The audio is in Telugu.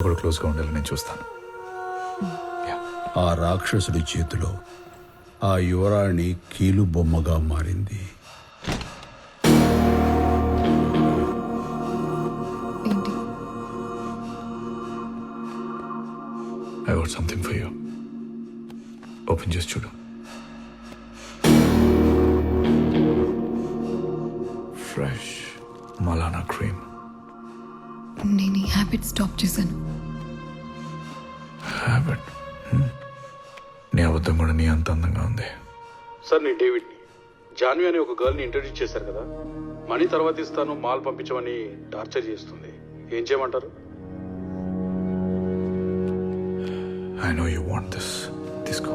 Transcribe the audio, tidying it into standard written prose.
కూడా క్లోజ్గా ఉండాలని నేను చూస్తాను. ఆ రాక్షసుడి చేతిలో ఆ యువరాణి కీలు బొమ్మగా మారింది. ఏంటి? I want something for you. Open చేసి చూడు. Fresh Malana cream. నేను ఈ హ్యాబిట్ స్టాప్ చేశాను. హ్యాబిట్. నీ అబద్ధం కూడా నీ అంత అందంగా ఉంది. సార్ నేను డేవిడ్ని. జాన్వి అనే ఒక గర్ల్ని ఇంట్రడ్యూస్ చేశారు కదా, మనీ తర్వాత ఇస్తాను మాల్ పంపించమని టార్చర్ చేస్తుంది. ఏం చేయమంటారు? I know you want this. తీసుకో.